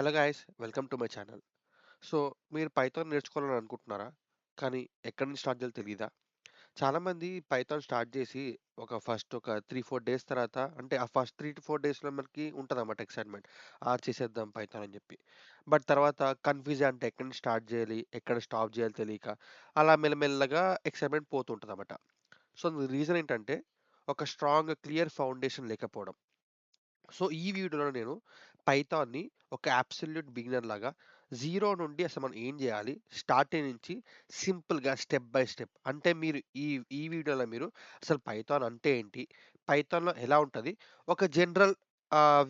Hello guys, welcome to my channel. So, మీరు Python నేర్చుకోవాలని అనుకుంటున్నారా? కానీ ఎక్కడి నుంచి స్టార్ట్ చేయాలో తెలీదా? చాలామంది పైథాన్ స్టార్ట్ చేసి ఫస్ట్ ఒక 3, 4 డేస్ తర్వాత అంటే ఆ ఫస్ట్ 3-4 డేస్‌లో మనకి ఉంటదన్నమాట ఎక్సైట్‌మెంట్. చేసేద్దాం పైథాన్ అని చెప్పి. బట్ తర్వాత కన్‌ఫ్యూజ్ అంటే ఎక్కడి నుంచి స్టార్ట్ చేయాలి? ఎక్కడ స్టాప్ చేయాలో తెలియక అలా మెల్లమెల్లగా ఎక్సైట్‌మెంట్ పోతుంటదన్నమాట. సో, రీజన్ ఏంటంటే ఒక స్ట్రాంగ్, క్లియర్ ఫౌండేషన్ లేకపోవడం. సో, ఈ వీడియోలో నేను పైథాన్‌ని ఒక అబ్సల్యూట్ బిగినర్ లాగా జీరో నుండి అసలు మనం ఏం జేయాలి? స్టార్టింగ్ నుంచి సింపుల్‌గా స్టెప్ బై స్టెప్ అంటే మీరు ఈ ఈ వీడియోలో మీరు అసలు పైథాన్ అంటే ఏంటి? పైథాన్‌లో ఎలా ఉంటది? ఒక జనరల్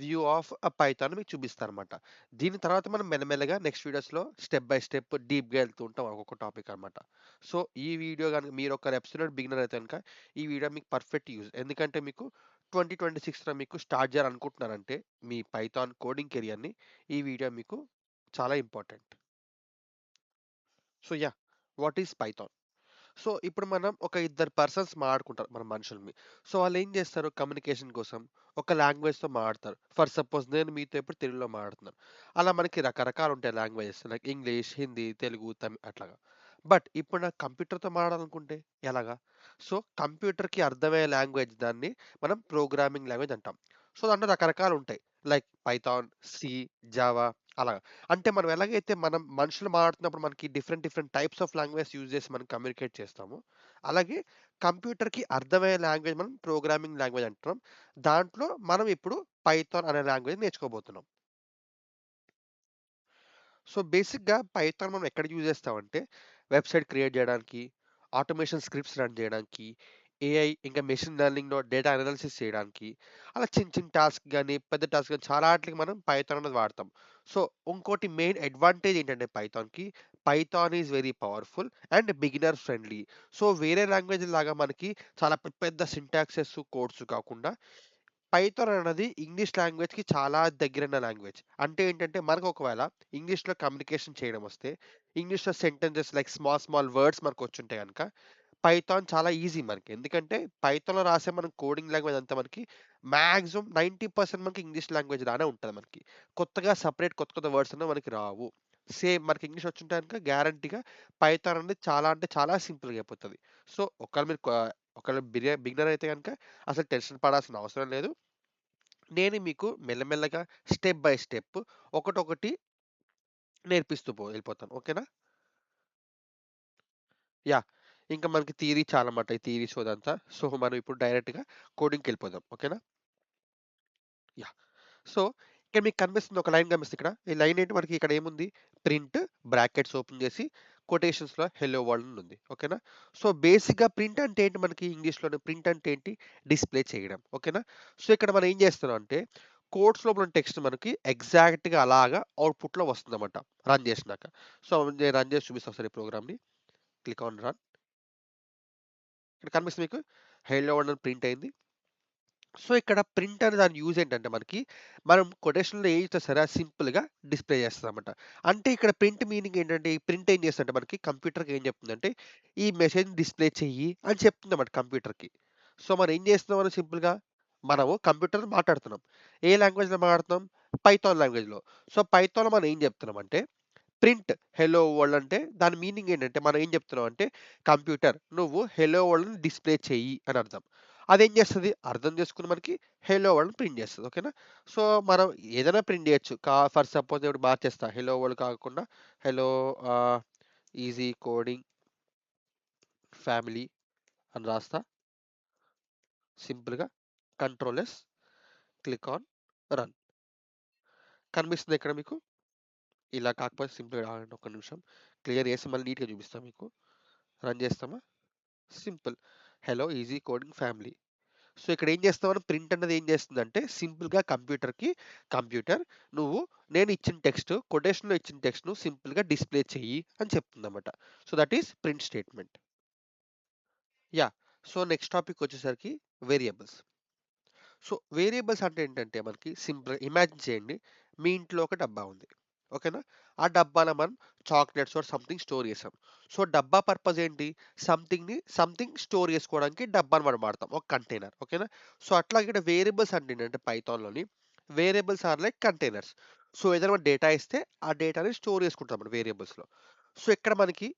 వ్యూ ఆఫ్ పైథాన్ మీకు చూపిస్తానన్నమాట. దీని తర్వాత మనం మెల్లమెల్లగా నెక్స్ట్ వీడియోస్‌లో స్టెప్ బై స్టెప్ డీప్‌గా వెళ్తూ ఉంటాం ఒక్కొక్క టాపిక్ అన్నమాట. సో, ఈ వీడియో గనుక మీరు ఒక అబ్సల్యూట్ బిగినర్ అయితే గనుక ఈ వీడియో మీకు పర్ఫెక్ట్ యూజ్. ఎందుకంటే మీకు 2026లో మీకు స్టార్ట్ చేయాలనుకుంటున్నారంటే, మీ పైథాన్ కోడింగ్ కెరియర్‌ని ఈ వీడియో మీకు చాలా important. So, what is Python? So, ఇప్పుడు మనం ఒక ఇద్దరు పర్సన్స్ మాట్లాడుకుంటారు మన మనుషుల్ని. సో, వాళ్ళేం చేస్తారు కమ్యూనికేషన్ కోసం ఒక లాంగ్వేజ్‌తో మాట్లాడతారు. ఫర్ సపోజ్ నేను మీతో ఇప్పుడు తెలుగులో మాట్లాడుతున్నాను. అలా మనకి రకరకాలుంటాయి languages like English, Hindi, Telugu, అట్లాగా. బట్ ఇప్పుడు నాకు కంప్యూటర్‌తో మాట్లాడాలనుకుంటే ఎలాగా? సో, కంప్యూటర్‌కి అర్థమయ్యే లాంగ్వేజ్ దాన్ని మనం ప్రోగ్రామింగ్ లాంగ్వేజ్ అంటాం. సో, దాంట్లో రకరకాలుంటాయి. లైక్ పైథాన్, సి, జావా అలాగా. అంటే మనం ఎలాగైతే మనం మనుషులు మాట్లాడుతున్నప్పుడు మనకి different different types of language use చేసి మనం కమ్యూనికేట్ చేస్తాము. అలాగే కంప్యూటర్‌కి అర్థమయ్యే లాంగ్వేజ్ మనం ప్రోగ్రామింగ్ లాంగ్వేజ్ అంటున్నాం. దాంట్లో మనం ఇప్పుడు పైథాన్ అనే లాంగ్వేజ్ నేర్చుకోబోతున్నాం. సో, బేసిక్‌గా పైథాన్ మనం ఎక్కడ యూజ్ చేస్తామంటే, వెబ్‌సైట్ క్రియేట్ చేయడానికి, ఆటోమేషన్ స్క్రిప్ట్స్ రన్ చేయడానికి, ఏఐ ఇంకా మెషిన్ లెర్నింగ్‌లో డేటా అనాలిసిస్ చేయడానికి, అలా చిన్న చిన్న టాస్క్ గాని, పెద్ద టాస్క్ గాని చాలా ఆటిలకి మనం పైథాన్ అనేది వాడతాం. సో, ఇంకోటి మెయిన్ అడ్వాంటేజ్ ఏంటంటే పైథాన్‌కి, Python is very powerful and beginner friendly. So, వేరే లాంగ్వేజ్ లాగా మనకి చాలా పెద్ద సింటాక్సెస్, కోడ్స్ కాకుండా పైథాన్ అన్నది ఇంగ్లీష్ లాంగ్వేజ్‌కి చాలా దగ్గరైన లాంగ్వేజ్. అంటే ఏంటంటే, మనకు ఒకవేళ ఇంగ్లీష్‌లో కమ్యూనికేషన్ చేయడం వస్తే, ఇంగ్లీష్‌లో sentences like small, small words మనకొచ్చుంటే గనక, పైథాన్ చాలా ఈజీ మనకి. ఎందుకంటే, పైథాన్‌లో రాసే మనం కోడింగ్ లాంగ్వేజ్ అంతా మనకి మాక్సిమం 90% మనకి ఇంగ్లీష్ లాంగ్వేజ్ లానే ఉంటది మనకి. కొత్తగా సెపరేట్ కొత్త, కొత్త వర్డ్స్ అనేవి మనకి రావు. సేమ్ మనకి ఇంగ్లీష్ వచ్చుంటే గనుక గ్యారంటీగా పైథాన్ అనేది చాలా అంటే చాలా సింపుల్‌గా అయిపోతది. సో, ఒకవేళ బిగినర్ అయితే గనక అసలు టెన్షన్ పడాల్సిన అవసరం లేదు. నేను మీకు మెల్లమెల్లగా స్టెప్ బై స్టెప్ ఒకటొకటి నేర్పిస్తూ వెళ్ళిపోతాను. ఓకేనా? యాహ్! ఇంకా మనకి థియరీ చాలా మాట. ఈ థియరీ సోదంతా. సో, మనం ఇప్పుడు డైరెక్ట్‌గా కోడింగ్‌కెళ్ళిపోదాం. ఓకేనా? యాహ్! సో, ఇక్కడ మీకు కనిపిస్తుంది ఒక లైన్ కనిపిస్తుంది ఇక్కడ. ఈ లైన్ ఏంటి మనకి ఇక్కడ ఏముంది? ప్రింట్ బ్రాకెట్స్ ఓపెన్ చేసి కొటేషన్స్‌లో హెల్లో వరల్డ్ అని ఉంది. ఓకేనా? సో, బేసిక్‌గా ప్రింట్ అంటే ఏంటి మనకి ఇంగ్లీష్‌లోనే ప్రింట్ అంటే ఏంటి? డిస్‌ప్లే చేయడం. ఓకేనా? సో, ఇక్కడ మనం ఏం చేస్తున్నాం అంటే కోడ్స్ లోపల ఉన్న టెక్స్ట్ మనకి ఎగ్జాక్ట్‌గా అలాగా అవుట్‌పుట్‌లో వస్తుందన్నమాట రన్ చేసినాక. సో, నేను రన్ చేసి చూపిస్తా ఒకసారి ప్రోగ్రామ్‌ని. Click on run. ఇక్కడ కనిపిస్తుంది మీకు హెల్లో వరల్డ్ అని ప్రింట్ అయింది. సో, ఇక్కడ ప్రింట్ అనే దాని యూజ్ ఏంటంటే మనకి, మనం కొటేషన్‌లో ఏది ఇచ్చినా సరే అది సింపుల్‌గా డిస్‌ప్లే చేస్తదనమాట. అంటే ఇక్కడ ప్రింట్ మీనింగ్ ఏంటంటే, ఈ ప్రింట్ ఏం చేస్తదంటే మనకి కంప్యూటర్‌కి ఏం చెప్తుందంటే, ఈ మెసేజ్‌ని డిస్‌ప్లే చెయ్యి అని చెప్తుందన్నమాట కంప్యూటర్‌కి. సో, మనం ఏం చేస్తున్నాం మనం సింపుల్‌గా, మనము కంప్యూటర్‌లో మాట్లాడుతున్నాం. ఏ లాంగ్వేజ్‌లో మాట్లాడుతున్నాం? పైథాన్ లాంగ్వేజ్‌లో. సో, పైథాన్‌లో మనం ఏం చెప్తున్నామంటే ప్రింట్ హెల్లో వరల్డ్ అంటే దాని మీనింగ్ ఏంటంటే మనం ఏం చెప్తున్నాం అంటే కంప్యూటర్ నువ్వు హెల్లో వరల్డ్‌ని డిస్‌ప్లే చెయ్యి అని అర్థం. అదేం చేస్తది? అర్థం చేసుకొని మనకి హెల్లో వరల్డ్‌ని ప్రింట్ చేస్తది. ఓకేనా? సో, మనం ఏదైనా ప్రింట్ చేయొచ్చు. ఫర్ సపోజ్ ఇప్పుడు మార్చేస్తా. హెల్లో వరల్డ్ కాకుండా హెల్లో ఆహ్, ఈజీ కోడింగ్ ఫ్యామిలీ అని రాస్తా. సింపుల్‌గా control yes, click on run. కనిపిస్తుందా ఇక్కడ మీకు? ఇలా కాకపోతే సింపుల్‌గా ఆగండి ఒక్క నిమిషం. క్లియర్ చేసి మళ్ళీ నీట్‌గా చూపిస్తా మీకు. రన్ చేస్తామా? Simple. Hello easy coding family. So, ఇక్కడ ఏం చేస్తామని ప్రింట్ అన్నది ఏం చేస్తుందంటే సింపుల్‌గా కంప్యూటర్ నువ్వు నేను ఇచ్చిన టెక్స్ట్ కొటేషన్‌లో ఇచ్చిన టెక్స్ట్‌ను సింపుల్‌గా డిస్‌ప్లే చెయ్యి అని చెప్తుందన్నమాట. So, that is print statement. Yeah! So, next topic వచ్చేసరికి వేరియబుల్స్. సో, వేరియబుల్స్ అంటే ఏంటంటే మనకి సింపుల్‌గా ఇమాజిన్ చేయండి. మీ ఇంట్లో ఒక డబ్బా ఉంది. ఓకేనా? ఆ డబ్బాలో మనం చాక్లెట్స్ ఆర్ సంథింగ్ స్టోర్ చేసాం. సో, డబ్బా పర్పస్ ఏంటి? సంథింగ్ స్టోర్ చేసుకోవడానికి డబ్బాని మనం వాడతాం. ఒక కంటైనర్. ఓకేనా? సో, అట్లాగే ఇక్కడ వేరియబుల్స్ అంటే ఏంటంటే పైథాన్‌లోని variables are like containers. So ఏదైనా డేటా ఇస్తే ఆ డేటాని స్టోర్ చేసుకుంటాం మనం వేరియబుల్స్లో. సో ఇక్కడ మనకి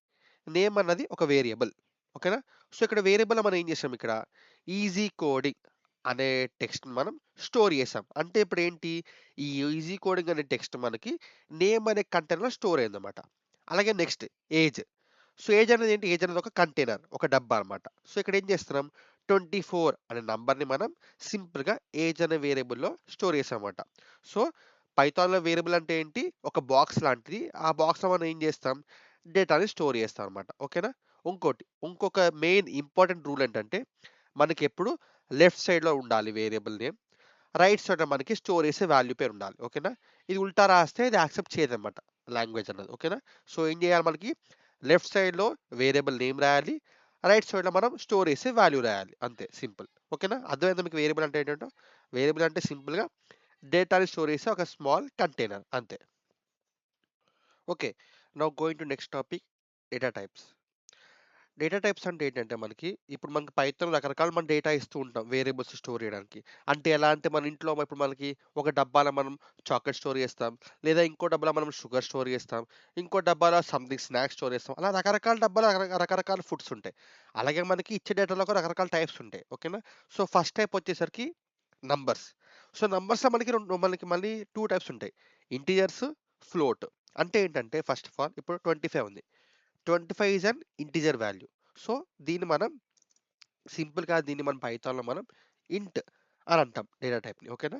నేమ్ అన్నది ఒక వేరియబుల్. ఓకేనా. సో ఇక్కడ వేరియబుల్ మనం ఏం చేసాం ఇక్కడ ఈజీ కోడింగ్ అనే టెక్స్ట్ మనం స్టోర్ చేసాం. అంటే ఇప్పుడు ఏంటి, ఈ ఈజీ కోడింగ్ అనే టెక్స్ట్ మనకి నేమ్ అనే కంటైనర్లో స్టోర్ అయిందన్నమాట. అలాగే నెక్స్ట్ ఏజ్. సో ఏజ్ అనేది ఏంటి, ఏజ్ అనేది ఒక కంటైనర్, ఒక డబ్బా అనమాట. సో ఇక్కడ ఏం చేస్తున్నాం, 24 అనే నంబర్ని మనం సింపుల్గా ఏజ్ అనే వేరియబుల్లో స్టోర్ చేసాం అనమాట. సో పైథాన్‌లో వేరియబుల్ అంటే ఏంటి, ఒక బాక్స్ లాంటిది. ఆ బాక్స్‌లో మనం ఏం చేస్తాం, డేటాని స్టోర్ చేస్తాం అనమాట. ఓకేనా. ఇంకొక మెయిన్ ఇంపార్టెంట్ రూల్ ఏంటంటే మనకెప్పుడు లెఫ్ట్ సైడ్‌లో ఉండాలి వేరియబుల్ నేమ్. రైట్ సైడ్‌లో మనకి స్టోర్ చేసే వాల్యూ పేరు ఉండాలి. ఓకేనా. ఇది ఉల్టా రాస్తే ఇది యాక్సెప్ట్ చేయదనమాట లాంగ్వేజ్ అన్నది. ఓకేనా. సో ఏం చేయాలి, మనకి లెఫ్ట్ సైడ్‌లో వేరియబుల్ నేమ్ రాయాలి. రైట్ సైడ్‌లో మనం స్టోర్ చేసే వాల్యూ రాయాలి. అంతే సింపుల్. ఓకేనా. అర్థమైందా మీకు వేరియబుల్ అంటే ఏంటంటో? వేరియబుల్ అంటే సింపుల్‌గా డేటాని స్టోర్ చేసే ఒక స్మాల్ కంటైనర్ అంతే. Okay. Now going to next topic, data types. Data types అంటే ఏంటంటే ఇప్పుడు మనకి పైథాన్‌లో రకరకాల మనం డేటా ఇస్తూ ఉంటాం వేరియబుల్స్ స్టోర్ చేయడానికి. అంటే ఎలా అంటే మన ఇంట్లో ఇప్పుడు మనకి ఒక డబ్బాలో మనం చాక్లెట్ స్టోర్ చేస్తాం. లేదా ఇంకో డబ్బాలో మనం షుగర్ స్టోర్ చేస్తాం. ఇంకో డబ్బాలో సంథింగ్ స్నాక్స్ స్టోర్ చేస్తాం. అలా రకరకాల డబ్బాలో రకరకాల ఫుడ్స్ ఉంటాయి. అలాగే మనకి ఇచ్చే డేటాలో కూడా రకరకాల టైప్స్ ఉంటాయి. ఓకేనా. సో ఫస్ట్ టైప్ వచ్చేసరికి నంబర్స్. సో నంబర్స్‌లో మనకి మళ్ళీ 2 టైప్స్ ఉంటాయి. Integers, float. అంటే ఏంటంటే ఫస్ట్ ఆఫ్ ఆల్ ఇప్పుడు 25 ఉంది. 25 is an integer value. So దీన్ని మనం పైథాన్‌లో మనం ఇంట్ అని అంటాం డేటా టైప్‌ని. ఓకేనా.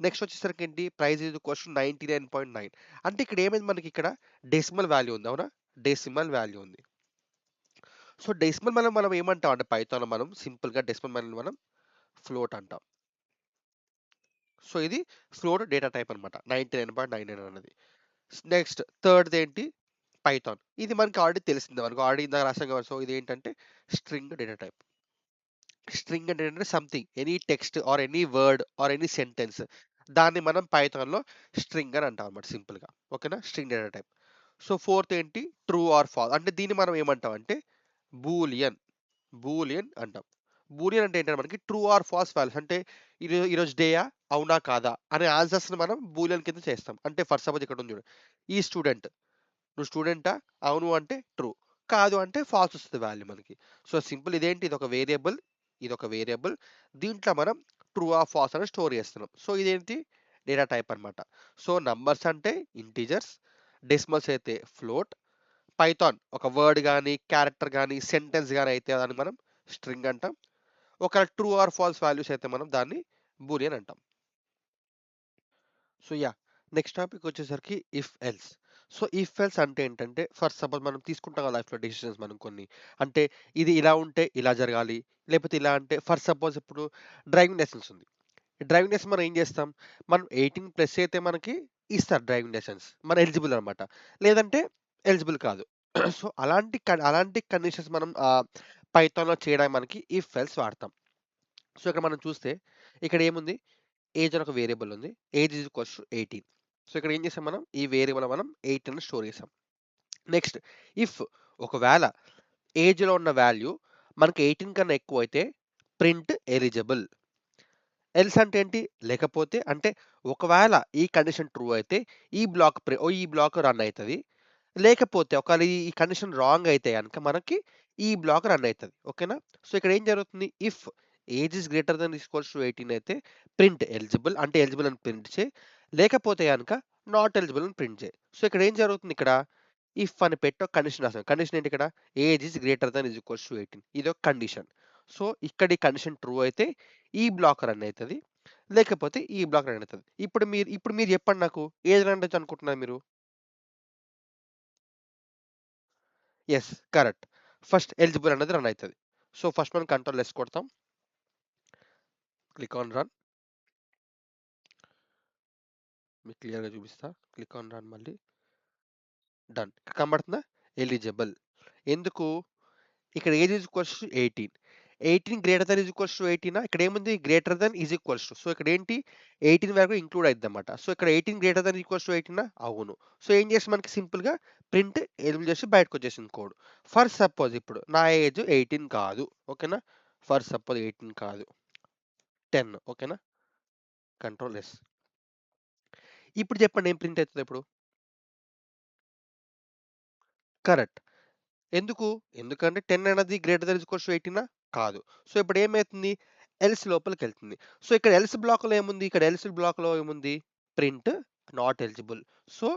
నెక్స్ట్ వచ్చేసరికి ఏంటి, ప్రైస్ ఈజ్ ఈక్వల్స్ 99.9. అంటే ఇక్కడ ఏమైంది, మనకి ఇక్కడ డెసిమల్ వాల్యూ ఉంది. అవునా. డెసిమల్ వాల్యూ ఉంది. సో డెసిమల్ మనం ఏమంటాం అంటే పైథాన్‌లో మనం సింపుల్‌గా డెసిమల్ వాల్యూని మనం ఫ్లోట్ అంటాం. సో ఇది ఫ్లోట్ డేటా టైప్ అన్నమాట. 99.99 అనేది. నెక్స్ట్ థర్డ్‌ది ఏంటి, పైథాన్. ఇది మనకి ఆల్రెడీ తెలిసిందే. మనకు ఆల్రెడీ ఇందాక రాసాం కదా. సో ఇదేంటంటే స్ట్రింగ్ డేటా టైప్. స్ట్రింగ్ అంటే ఏంటంటే something, any text or any word or any sentence, దాన్ని మనం పైథాన్‌లో స్ట్రింగ్ అని అంటాం అన్నమాట సింపుల్‌గా. ఓకేనా. String data type. So fourth ఏంటి, ట్రూ ఆర్ ఫాల్స్. అంటే దీన్ని మనం ఏమంటాం అంటే బూలియన్. బూలియన్ అంటాం. బూలియన్ అంటే ఏంటంటే మనకి ట్రూ ఆర్ ఫాల్స్ వాల్యూస్. అంటే ఈరోజు డేయా, అవునా కాదా అనే ఆన్సర్స్‌ని మనం బూలియన్ కింద చేస్తాం. అంటే ఫర్ సపోజ్ ఇక్కడ ఉంది చూడు, ఈ స్టూడెంట్, నువ్వు స్టూడెంటా? అవును అంటే ట్రూ. కాదు అంటే ఫాల్స్ వస్తది వాల్యూ మనకి. సో సింపుల్ ఇదేంటి, ఇదొక వేరియబుల్. ఇదొక వేరియబుల్. దీంట్లో మనం ట్రూ ఆర్ ఫాల్స్ అని స్టోర్ చేస్తున్నాం. సో ఇదేంటి, డేటా టైప్ అన్నమాట. సో నంబర్స్ అంటే ఇంటిజర్స్, డెసిమల్స్ అయితే ఫ్లోట్, పైథాన్ ఒక వర్డ్ గాని, క్యారెక్టర్ గాని, సెంటెన్స్ గాని అయితే దాన్ని మనం స్ట్రింగ్ అంటాం. ఒక ట్రూ ఆర్ ఫాల్స్ వాల్యూస్ అయితే మనం దాన్ని బూలియన్ అంటాం. So yeah! నెక్స్ట్ టాపిక్ వచ్చేసరికి if else. So if else అంటే ఏంటంటే ఫర్ సపోజ్ మనం తీసుకుంటాం కదా లైఫ్‌లో డెసిషన్స్ మనం కొన్ని. అంటే ఇది ఇలా ఉంటే ఇలా జరగాలి. లేకపోతే ఇలా అంటే ఫర్ సపోజ్ ఇప్పుడు డ్రైవింగ్ లైసెన్స్ ఉంది. డ్రైవింగ్ లైసెన్స్ మనం ఏం చేస్తాం? మనం 18+ అయితే మనకి ఇస్తారు డ్రైవింగ్ లైసెన్స్. మనం ఎలిజిబుల్ అనమాట. లేదంటే ఎలిజిబుల్ కాదు. సో అలాంటి కండిషన్స్ మనం పైథాన్‌లో చేయడానికి మనకి ఇఫ్ ఎల్స్ వాడతాం. సో ఇక్కడ మనం చూస్తే ఇక్కడ ఏముంది? ఏజ్ అని ఒక వేరియబుల్ ఉంది. Age is equals to 18. So ఇక్కడ ఏం చేసాం, మనం ఈ వేరియబుల్ మనం 18 అని స్టోర్ చేసాం. నెక్స్ట్ ఇఫ్ ఒకవేళ ఏజ్‌లో ఉన్న వాల్యూ మనకి 18 కన్నా ఎక్కువైతే ప్రింట్ ఎలిజిబుల్. ఎల్స్ అంటే ఏంటి? లేకపోతే అంటే ఒకవేళ ఈ కండిషన్ ట్రూ అయితే ఈ బ్లాక్ రన్ అయితది. లేకపోతే ఒకవేళ ఈ కండిషన్ రాంగ్ అయితే గనక మనకి ఈ బ్లాక్ రన్ అయితది. ఓకేనా? సో ఇక్కడ ఏం జరుగుతుంది? If age is greater than equals to 18 అయితే ప్రింట్ ఎలిజిబుల్ అంటే ఎలిజిబుల్ అని ప్రింట్ చేయి. లేకపోతే గనక నాట్ ఎలిజిబుల్ అని ప్రింట్ చేయి. సో ఇక్కడ ఏం జరుగుతుంది ఇక్కడ? ఇఫ్ అని పెట్టి ఒక కండిషన్ రాసాం. కండిషన్ ఏంటి ఇక్కడ? Age is greater than equals to 18. ఇదొక కండిషన్. సో ఇక్కడ ఈ కండిషన్ ట్రూ అయితే ఈ బ్లాక్ రన్ అయితది. లేకపోతే ఈ బ్లాక్ రన్ అయితది. ఇప్పుడు మీరు చెప్పండి నాకు, ఏది రన్ అయితది అనుకుంటున్నారు మీరు? యెస్. కరెక్ట్. ఫస్ట్ ఎలిజిబుల్ అనేది రన్ అయితది. సో ఫస్ట్ మనం కంట్రోల్ ఎస్ కొడతాం. Click on run. మీకు క్లియర్‌గా చూపిస్తా. క్లిక్ ఆన్ రన్ మళ్ళీ. డన్. కనబడుతుందా? ఎలిజిబుల్. ఎందుకు? ఇక్కడ age is equals to 18. 18 greater than is equals to 18 ఇక్కడ ఏముంది? Greater than is equals to. So ఇక్కడ ఏంటి? 18 వరకు ఇంక్లూడ్ అయిద్దన్నమాట. సో ఇక్కడ 18 గ్రేటర్ థాన్ ఈక్వల్స్ టు 18 అవును. సో ఏం చేసి మనకి సింపుల్‌గా ప్రింట్ ఎలిబుల్ చేసి బయటకొచ్చేసింది కోడ్. ఫర్ సపోజ్ ఇప్పుడు నా ఏజ్ 18 కాదు. ఓకేనా? ఫర్ సపోజ్ 18 కాదు. 10 ఓకేనా? Control yes. ఇప్పుడు చెప్పండి ఏం ప్రింట్ అవుతది ఇప్పుడు? కరెక్ట్. ఎందుకు? ఎందుకంటే 10 అనేది గ్రేటర్ థాన్ ఈక్వల్స్ టు 18 కాదు. సో, ఇప్పుడు ఏమైతుంది? ఎల్స్ లోపలికెళ్తుంది. సో, ఇక్కడ ఎల్స్ బ్లాక్‌లో ఏముంది? ఇక్కడ ఎల్స్ బ్లాక్‌లో ఏముంది? Print not eligible. సో,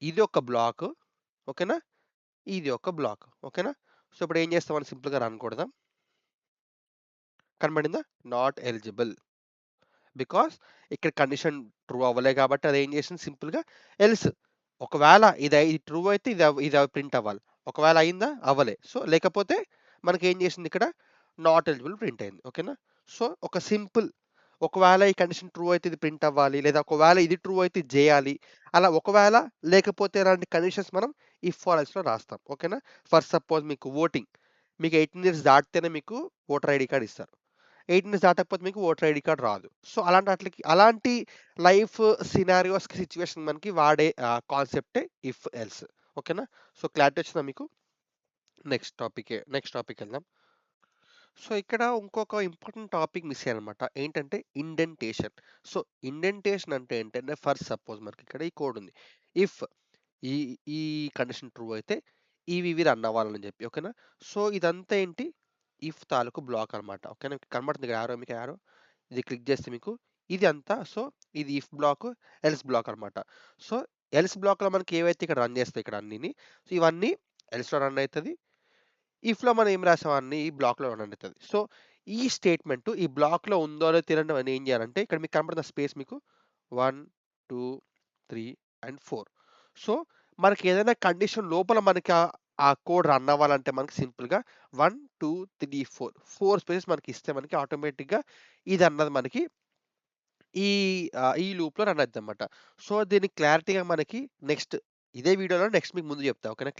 ఇది ఒక బ్లాక్. ఓకేనా? ఇది ఒక బ్లాక్. ఓకేనా? సో, ఇప్పుడు ఏం చేస్తామని సింపుల్‌గా రన్ కొడదాం. కనబడిందా? Not eligible. బికాస్ ఇక్కడ కండిషన్ ట్రూ అవ్వలే కాబట్టి అదేం చేసింది సింపుల్‌గా ఎల్స్. ఒకవేళ ఇది ట్రూ అయితే ఇది ప్రింట్ అవ్వాలి. ఒకవేళ అయిందా? అవ్వలే. సో, లేకపోతే మనకేం చేసింది ఇక్కడ నాట్ ఎలిజిబుల్ ప్రింట్ అయింది. ఓకేనా? సో, ఒక సింపుల్ ఒకవేళ ఈ కండిషన్ ట్రూ అయితే ఇది ప్రింట్ అవ్వాలి. లేదా ఒకవేళ ఇది ట్రూ అయితే ఇది చేయాలి. అలా ఒకవేళ లేకపోతే ఇలాంటి కండిషన్స్ మనం ఇఫ్ ఆర్ ఎల్స్‌లో రాస్తాం. ఓకేనా? ఫర్ సపోజ్ మీకు ఓటింగ్. మీకు 18 ఇయర్స్ దాటితేనే మీకు ఓటర్ ఐడీ కార్డ్ ఇస్తారు. 18 ఇయర్స్ దాటకపోతే మీకు ఓటర్ ఐడీ కార్డ్ రాదు. సో, అలాంటి లైఫ్ సినారియోస్‌కి సిట్యుయేషన్ మనకి వాడే కాన్సెప్టే ఇఫ్ ఎల్స్. ఓకేనా? సో, క్లారిటీ వచ్చిందా మీకు? నెక్స్ట్ టాపిక్‌కెళ్దాం. సో, ఇక్కడ ఇంకొక ఇంపార్టెంట్ టాపిక్ మిస్ అయ్యానన్నమాట. ఏంటంటే ఇండెంటేషన్. సో, ఇండెంటేషన్ అంటే ఏంటంటే ఫర్ సపోజ్ మనకి ఇక్కడ ఈ కోడ్ ఉంది. ఇఫ్ ఈ ఈ కండిషన్ ట్రూ అయితే ఇవి రన్ అవ్వాలని చెప్పి. ఓకేనా? సో, ఇదంతా ఏంటి? ఇఫ్ తాలూకు బ్లాక్ అన్నమాట. ఓకేనా? కనబడుతుంది కదా మీకు యారో. ఇది క్లిక్ చేస్తే మీకు ఇది అంతా సో, ఇది ఇఫ్ బ్లాక్, ఎల్స్ బ్లాక్ అన్నమాట. సో, ఎల్స్ బ్లాక్‌లో మనకి ఏవైతే ఇక్కడ రన్ చేస్తాయి ఇక్కడ అన్నిని. సో, ఇవన్నీ ఎల్స్‌లో రన్ అయితది. ఇఫ్‌లో మనం ఏం రాసామో అన్ని ఈ బ్లాక్‌లో రన్ అయితది. సో, ఈ స్టేట్‌మెంట్ ఈ బ్లాక్‌లో ఉందో లేదో తెలియడం ఏం చేయాలంటే ఇక్కడ మీకు కనపడుతున్న స్పేస్ మీకు 1, 2, 3 అండ్ 4. సో, మనకి ఏదైనా కండిషన్ లోపల మనకి ఆ కోడ్ రన్ అవ్వాలంటే మనకి సింపుల్‌గా 1, 2, 3, 4 స్పేసెస్ మనకి ఇస్తే మనకి ఆటోమేటిక్‌గా ఇదన్నది మనకి ఈ లూప్‌లో రన్ అయిద్దనమాట. సో, దీన్ని క్లారిటీగా మనకి నెక్స్ట్ ఇదే వీడియోలో నెక్స్ట్ మీకు ముందు చెప్తా. ఓకేనా?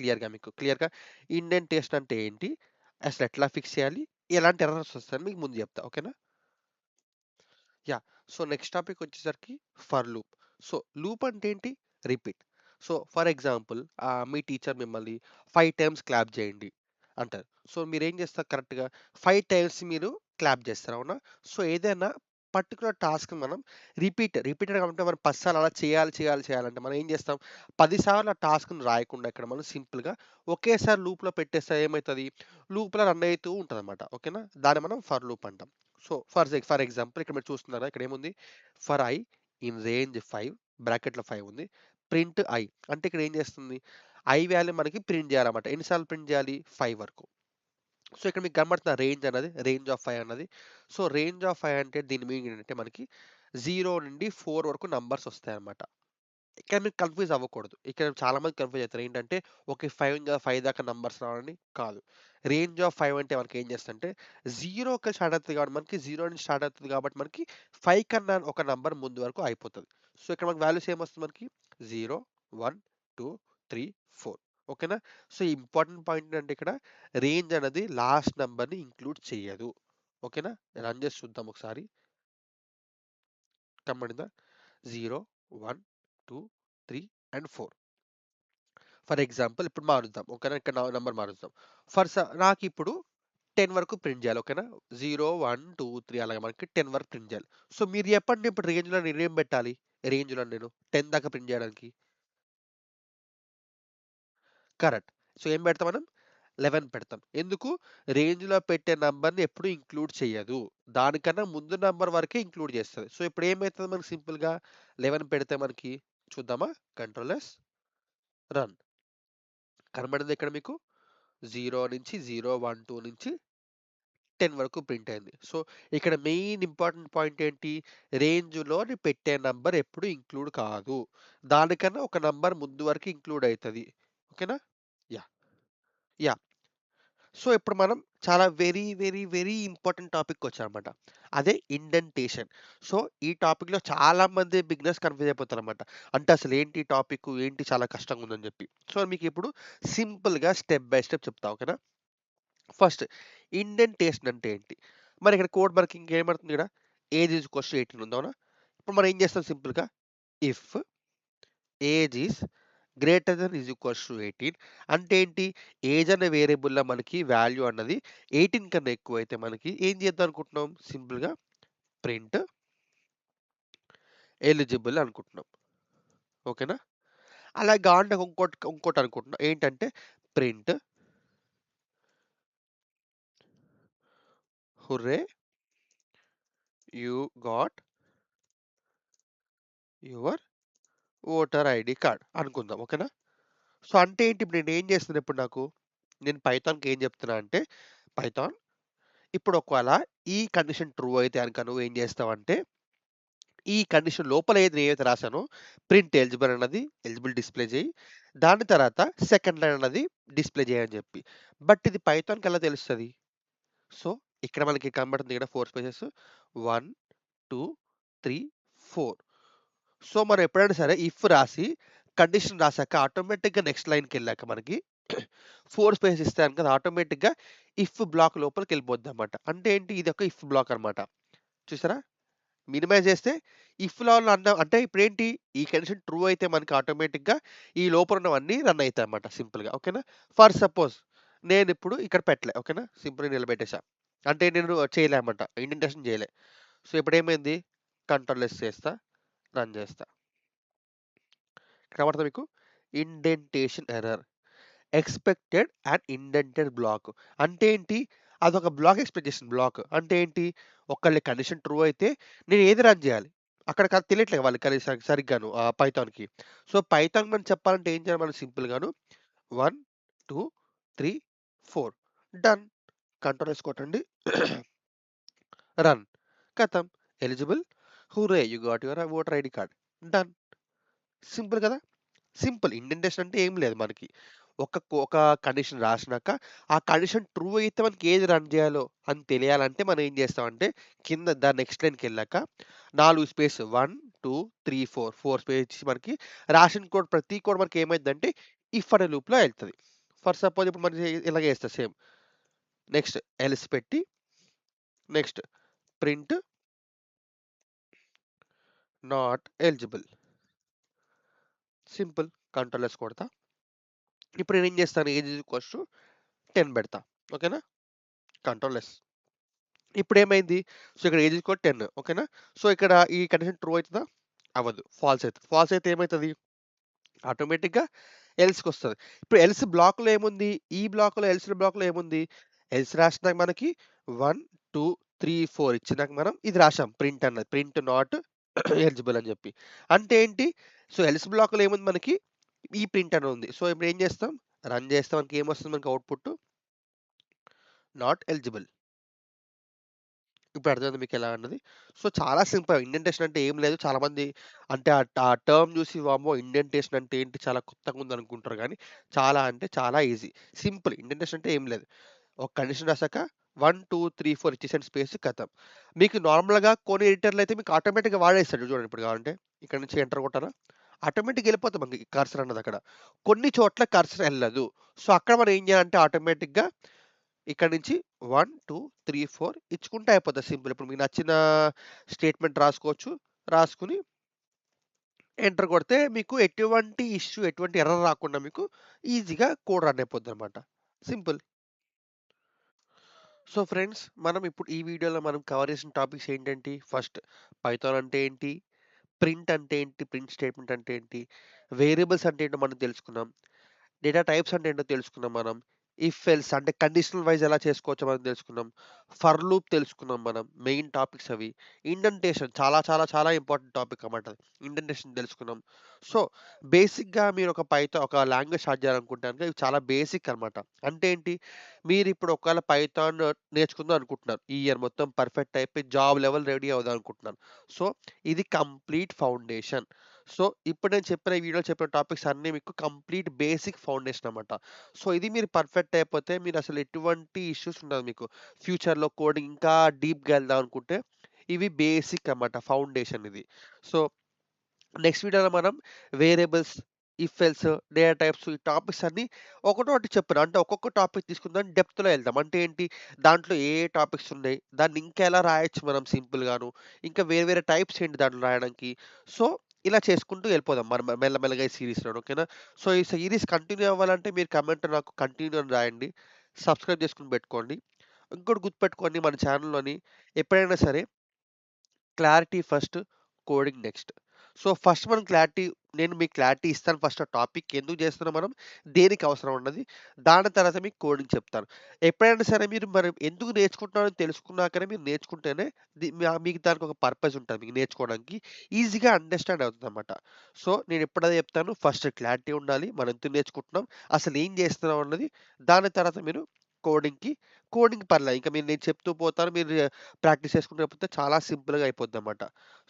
క్లియర్‌గా ఇండెంటేషన్ అంటే ఏంటి? అసలెట్లా ఫిక్స్ చేయాలి? ఎలాంటి ఎర్రర్స్ వస్తాయని మీకు ముందు చెప్తా. ఓకేనా? యాహ్! సో, నెక్స్ట్ టాపిక్ వచ్చేసరికి ఫర్ లూప్. సో, లూప్ అంటే ఏంటి? Repeat. So, for example me teacher మిమ్మల్ని 5 టైమ్స్ క్లాప్ చేయండి అంటారు. సో, మీరేం చేస్తారు కరెక్ట్‌గా 5 టైమ్స్ మీరు క్లాప్ చేస్తారు. అవునా? సో, ఏదైనా పర్టిక్యులర్ టాస్క్‌ని మనం రిపీటెడ్‌గా అంటే మనం 10 సార్లు అలా చేయాలంటే మనం ఏం చేస్తాం? 10 సార్లు ఆ టాస్క్‌ని రాయకుండా ఇక్కడ మనం సింపుల్‌గా ఒకేసారి లూప్‌లో పెట్టేస్తే ఏమైతది? లూప్‌లో రన్ అయితూ ఉంటదన్నమాట. ఓకేనా? దాన్ని మనం ఫర్ లూప్ అంటాం. సో, ఫర్ ఎగ్జాంపుల్ ఇక్కడ మీరు చూస్తున్నారా? ఇక్కడేముంది? ఫర్ ఐ ఇన్ రేంజ్ 5 బ్రాకెట్‌లో 5 ఉంది. ప్రింట్ ఐ అంటే ఇక్కడ ఏం చేస్తుంది? ఐ వాల్యూ మనకి ప్రింట్ చేయాలన్నమాట. ఎన్ని సార్లు ప్రింట్ చేయాలి? 5 వరకు. సో, ఇక్కడ మీకు కనబడుతుందా రేంజ్ ఆఫ్ 5 అన్నది. సో, రేంజ్ ఆఫ్ 5 అంటే దీని మీనింగ్ ఏంటంటే మనకి 0 నుండి 4 వరకు నంబర్స్ వస్తాయన్నమాట. ఇక్కడ మీరు కన్‌ఫ్యూజ్ అవ్వకూడదు. ఇక్కడ చాలా మంది కన్‌ఫ్యూజ్ అయితారు. ఏంటంటే ఓకే. 5 దాకా నంబర్స్ రావాలని కాదు. రేంజ్ ఆఫ్ 5 అంటే మనకి ఏం చేస్తదంటే 0కి స్టార్ట్ అవుతది కాబట్టి మనకి 0 నుంచి స్టార్ట్ అవుతది కాబట్టి మనకి 5 కన్నా ఒక నంబర్ ముందు వరకు అయిపోతది. సో, ఇక్కడ మనకి వాల్యూస్ ఏమొస్తుంది మనకి 0, 1, 2, 3, 4 ఓకేనా? సో, ఇంపార్టెంట్ పాయింట్ ఏంటంటే ఇక్కడ రేంజ్ అనేది లాస్ట్ నంబర్‌ని ఇంక్లూడ్ చెయ్యదు. ఓకేనా? రన్ చేసి చూద్దాం ఒకసారి. కనబడిందా? 0, 1, 2, 3 అండ్ 4. ఫర్ ఎగ్జాంపుల్ ఇప్పుడు మారుద్దాం. ఓకేనా? ఇక్కడ నంబర్ మారుద్దాం. నాకిప్పుడు 10 వరకు ప్రింట్ చేయాలి. ఓకేనా? 0, 1, 2, 3 అలాగా మనకి 10 వరకు ప్రింట్ చేయాలి. సో, మీరు చెప్పండి ఇప్పుడు రేంజ్‌లో నేనేం పెట్టాలి? రేంజ్‌లో నేను 10 దాకా ప్రింట్ చేయడానికి. కరెక్ట్. సో, ఏం పెడతాం మనం? 11 పెడతాం. ఎందుకు? రేంజ్‌లో పెట్టే నంబర్‌ని ఎప్పుడు ఇంక్లూడ్ చెయ్యదు. దానికన్నా ముందు నంబర్ వరకే ఇంక్లూడ్ చేస్తది. సో, ఇప్పుడు ఏమైతది మనకి సింపుల్‌గా 11 పెడితే మనకి చూద్దామా? Control yes run. కనబడిందా ఇక్కడ మీకు? 0 నుంచి 0, 1, 2 నుంచి 10 వరకు ప్రింట్ అయింది. సో, ఇక్కడ మెయిన్ ఇంపార్టెంట్ పాయింట్ ఏంటి? రేంజ్‌లోని పెట్టే నంబర్ ఎప్పుడు ఇంక్లూడ్ కాదు. దానికన్నా ఒక నంబర్ ముందు వరకు ఇంక్లూడ్ అయితది. ఓకేనా? యాహ్! యాహ్! సో, ఇప్పుడు మనం చాలా వెరీ ఇంపార్టెంట్ టాపిక్‌కొచ్చామన్నమాట. అదే ఇండెంటేషన్. సో, ఈ టాపిక్‌లో చాలా మంది బిగినర్స్ కన్‌ఫ్యూజ్ అయిపోతారన్నమాట. అంటే అసలేంటి టాపిక్కు? ఏంటి చాలా కష్టంగా ఉందని జెప్పి. సో, మీకిప్పుడు సింపుల్‌గా స్టెప్ బై స్టెప్ చెప్తా. ఓకేనా? ఫస్ట్ ఇండెంటేషన్ అంటే ఏంటి? ఇక్కడ కోడ్ మనకి ఇంకేమడుతుంది ఈడ? ఏజ్ ఈజ్ ఈక్వల్స్ టు 18 ఉంది. అవునా? ఇప్పుడు మనం ఏం చేస్తాం సింపుల్‌గా if age is greater than is equals to 18 అంటే ఏంటి? ఏజ్ అనే వేరియబుల్‌లో మనకి వాల్యూ అన్నది 18 కన్నా ఎక్కువైతే మనకి ఏం చేద్దాం అనుకుంటున్నాం? సింపుల్‌గా ప్రింట్ ఎలిజిబుల్ అనుకుంటున్నాం. ఓకేనా? అలా కావాలంటే ఇంకోటి అనుకుంటున్నా. ఏంటంటే print hurray! You got your voter ID card అనుకుందాం. ఓకేనా? సో, అంటే ఏంటి ఇప్పుడు నేనేం చేస్తున్నా ఇప్పుడు నేను పైథాన్‌కి ఏం చెప్తున్నా అంటే, పైథాన్ ఇప్పుడు ఒకవేళ ఈ కండిషన్ ట్రూ అయితే గనక నువ్వేం చేస్తావంటే, ఈ కండిషన్ లోపల నేనైతే రాసానో ప్రింట్ ఎలిజిబుల్ అన్నది ఎలిజిబుల్ డిస్‌ప్లే చెయ్యి. దాని తర్వాత సెకండ్ లైన్ అన్నది డిస్‌ప్లే చెయ్యని చెప్పి. బట్ ఇది పైథాన్‌కి ఎలా తెలుస్తది? సో, ఇక్కడ మనకి కనబడుతుంది ఇక్కడ 4 స్పేసెస్ 1, 2, 3, 4. సో, మనం ఎప్పుడైనా సరే ఇఫ్ రాసి, కండిషన్ రాసాక ఆటోమేటిక్‌గా నెక్స్ట్ లైన్‌కెళ్ళాక మనకి 4 స్పేస్ ఇస్తే గనుక అది ఆటోమేటిక్‌గా ఇఫ్ బ్లాక్ లోపలికెళ్ళిపోద్దనమాట. అంటే ఏంటి? ఇదొక ఇఫ్ బ్లాక్ అనమాట. చూసారా? మినిమైజ్ చేస్తే ఇఫ్‌లో అంటే ఇప్పుడేంటి? ఈ కండిషన్ ట్రూ అయితే మనకి ఆటోమేటిక్‌గా ఈ లోపల ఉన్నవన్నీ రన్ అయితాయన్నమాట సింపుల్‌గా. ఓకేనా? ఫర్ సపోజ్ నేనిప్పుడు ఇక్కడ పెట్టలే. ఓకేనా? సింపుల్‌గా నిలబెట్టేసా. అంటే నేను చేయలే అన్నమాట. ఇండెంటేషన్ చేయలే. సో, ఇప్పుడేమైంది? కంట్రోల్ ఎస్ చేస్తా. రన్ చేస్తా. కనపడుతుందా మీకు? Indentation error. Expected and indented block. అంటే ఏంటి? అదొక బ్లాక్ ఎక్స్‌పెక్ట్ చేసింది బ్లాక్. అంటే ఏంటి? ఒకవేళ కండిషన్ ట్రూ అయితే నేను ఏది రన్ చేయాలి? అక్కడ తెలియట్లేదు వాళ్ళకి సరిగ్గాను పైథాన్‌కి. సో, పైథాన్ మనం చెప్పాలంటే ఏం చేయాలి మనం సింపుల్‌గాను 1, 2, 3, 4 డన్. కంట్రోల్ ఎస్ కొట్టండి. రన్. ఖతం. Eligible. Hooray! You got your voter ID card. Done. Simple కదా! సింపుల్. ఇండెంటేషన్ అంటే ఏం లేదు మనకి. ఒక కండిషన్ రాసినాక, ఆ కండిషన్ ట్రూ అయితే మనకి ఏది రన్ జేయాలో అని తెలియాలంటే మనం ఏం చేస్తామంటే, కింద దాని నెక్స్ట్ లైన్‌కెళ్ళాక 4 స్పేస్ 1, 2, 3, 4 స్పేస్ ఇచ్చి మనకి రాసిన కోడ్ ప్రతి కోడ్ మనకి ఏమైద్దంటే ఇఫ్ అనే లూప్‌లో ఎళ్తది. ఫర్ సపోజ్ ఇప్పుడు మనం ఇలాగే చేస్తా సేమ్. నెక్స్ట్ ఎల్స్ పెట్టి, next print not eligible. Simple. Control yes కొడతా. ఇప్పుడు నేనేం చేస్తాను ఏజ్ ఈక్వల్స్ టు 10 పెడతా. ఓకేనా? Control S. ఇప్పుడేమైంది? సో, ఇక్కడ ఏజ్ ఈక్వల్ 10 ఓకేనా? సో, ఇక్కడ ఈ కండిషన్ ట్రూ అయితదా? అవ్వదు. ఫాల్స్ అయితది. ఫాల్స్ అయితే ఏమైతది? ఆటోమేటిక్‌గా ఎల్స్‌కొస్తది. ఇప్పుడు ఎల్స్ బ్లాక్‌లో ఏముంది? ఈ బ్లాక్‌లో ఎల్స్ బ్లాక్‌లో ఏముంది? ఎల్స్ రాసినాక మనకి 1, 2, 3, 4 ఇచ్చినాక మనం ఇది రాసాం ప్రింట్ అన్నది. ప్రింట్ నాట్ ఎలిజిబుల్ అని జెప్పి. అంటే ఏంటి? సో, ఎల్స్ బ్లాక్‌లో ఏముంది మనకి? ఈ ప్రింట్ అని ఉంది. సో, ఇప్పుడు ఏం చేస్తాం? రన్ చేస్తే మనకి ఏమొస్తుంది మనకి అవుట్‌పుట్? Not eligible. ఇప్పుడు అర్థమైందా మీకెలా అన్నది? సో, చాలా సింపుల్. ఇండెంటేషన్ అంటే ఏం లేదు. చాలామంది అంటే ఆ టర్మ్ జూసి వామ్మో! ఇండెంటేషన్ అంటే ఏంటి చాలా కొత్తగుందనుకుంటారు గానీ, చాలా అంటే చాలా ఈజీ. సింపుల్. ఇండెంటేషన్ అంటే ఏం లేదు. ఒక కండిషన్ రాసాక 1, 2, 3, 4 ఇచ్చేసాను స్పేస్ ఖతం. మీకు నార్మల్‌గా కొన్ని ఎడిటర్‌లో అయితే మీకు ఆటోమేటిక్‌గా వాడేస్తాడు చూడండి ఇప్పుడు కావాలంటే. ఇక్కడ నుంచి ఎంటర్ కొట్టారా? ఆటోమేటిక్‌గా ఎళ్ళిపోద్ది మనకి కర్సర్ అన్నది అక్కడ. కొన్ని చోట్ల కర్సర్ ఎళ్ళదు. సో, అక్కడ మనం ఏం చేయాలంటే ఆటోమేటిక్‌గా ఇక్కడ నుంచి 1, 2, 3, 4 ఇచ్చుకుంటే అయిపోతది సింపుల్. ఇప్పుడు మీకు నచ్చిన స్టేట్‌మెంట్ రాసుకోవచ్చు. రాసుకొని ఎంటర్ కొడితే మీకు ఎటువంటి ఇష్యూ, ఎటువంటి ఎర్రర్ రాకుండా మీకు ఈజీగా కోడ్ రన్ అయిపోద్దనమాట. సింపుల్. సో ఫ్రెండ్స్, మనం ఇప్పుడు ఈ వీడియోలో మనం కవర్ చేసిన టాపిక్స్ ఏంటేంటి? ఫస్ట్ పైథాన్ అంటే ఏంటి? ప్రింట్ అంటే ఏంటి? ప్రింట్ స్టేట్‌మెంట్ అంటే ఏంటి? వేరియబుల్స్ అంటే ఏంటో మనం తెలుసుకున్నాం. డేటా టైప్స్ అంటే ఏంటో తెలుసుకున్నాం మనం. ఇఫ్ ఎల్స్ అంటే కండిషనల్ వైస్ ఎలా చేసుకోవచ్చో మనం తెలుసుకున్నాం. ఫర్ లూప్ తెలుసుకున్నాం మనం. మెయిన్ టాపిక్స్ అవి. ఇండెంటేషన్ చాలా చాలా చాలా ఇంపార్టెంట్ టాపిక్ అన్నమాట అది. ఇండెంటేషన్ తెలుసుకున్నాం. సో, బేసిక్‌గా మీరు ఒక లాంగ్వేజ్ స్టార్ట్ చేయాలనుకుంటే గనుక ఇవి చాలా బేసిక్ అన్నమాట. అంటే ఏంటి? మీరిప్పుడు ఒకవేళ పైథాన్ నేర్చుకుందాం అనుకుంటున్నారు. ఈ ఇయర్ మొత్తం పర్ఫెక్ట్ అయిపోయి జాబ్ లెవెల్ రెడీ అవుదాం అనుకుంటున్నాను. సో, ఇది కంప్లీట్ ఫౌండేషన్. సో, ఇప్పుడు నేను చెప్పిన ఈ వీడియోలో చెప్పిన టాపిక్స్ అన్నీ మీకు కంప్లీట్ బేసిక్ ఫౌండేషన్ అన్నమాట. సో, ఇది మీరు పర్ఫెక్ట్ అయిపోతే మీరసలు ఎటువంటి ఇష్యూస్ ఉండదు మీకు. ఫ్యూచర్‌లో కోడింగ్ ఇంకా డీప్‌గా ఎళ్దాం అనుకుంటే ఇవి బేసిక్ అన్నమాట. ఫౌండేషన్ ఇది. సో, నెక్స్ట్ వీడియోలో మనం variables, if else, data types ఈ టాపిక్స్ అన్నీ ఒకటొకటి చెప్పను. అంటే ఒక్కొక్క టాపిక్ తీసుకుందాం డెప్త్‌లో ఎళ్దాం. అంటే ఏంటి? దాంట్లో ఏ ఏ టాపిక్స్ ఉన్నాయి? దాన్ని ఇంకా ఎలా రాయొచ్చు మనం సింపుల్‌గాను? ఇంకా వేరే వేరే టైప్స్ ఏంటి దాంట్లో రాయడానికి? సో, ఇలా చేసుకుంటూ వెళ్ళిపోదాం మనం మెల్లమెల్లగా ఈ సీరీస్‌లోని. ఓకేనా? సో, ఈ సీరీస్ కంటిన్యూ అవ్వాలంటే మీరు కమెంట్‌లో నాకు కంటిన్యూ అని రాయండి. సబ్స్క్రైబ్ చేసుకొని పెట్టుకోండి. ఇంకోటి గుర్తుపెట్టుకోండి మన ఛానెల్‌లోని ఎప్పుడైనా సరే clarity first, coding next. So, first మనం క్లారిటీ నేను మీకు క్లారిటీ ఇస్తాను ఫస్ట్ ఆ టాపిక్ ఎందుకు చేస్తున్నాం మనం, దేనికి అవసరం ఉన్నది. దాని తర్వాత మీకు కోడింగ్ చెప్తాను. ఎప్పుడైనా సరే మీరు మరి ఎందుకు నేర్చుకుంటున్నారో తెలుసుకున్నాకనే మీరు నేర్చుకుంటేనే మీకు దానికి ఒక పర్పస్ ఉంటది మీకు నేర్చుకోవడానికి. ఈజీగా అండర్‌స్టాండ్ అవుతదనమాట. సో, నేను ఎప్పుడు అదే చెప్తాను. ఫస్ట్ క్లారిటీ ఉండాలి. మనం ఎందుకు నేర్చుకుంటున్నాం, అసలు ఏం చేస్తున్నాం అన్నది. దాని తర్వాత మీరు కోడింగ్‌కి కోడింగ్ పర్లే. ఇంక నేను చెప్తూ పోతాను. మీరు ప్రాక్టీస్ చేసుకుంటూ పోతే చాలా సింపుల్‌గా అయిపోద్దనమాట.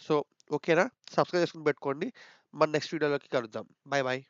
సో, ఓకేనా? సబ్స్క్రైబ్ చేసుకొని పెట్టుకోండి. మన నెక్స్ట్ వీడియోలోకి కలుద్దాం. Bye bye.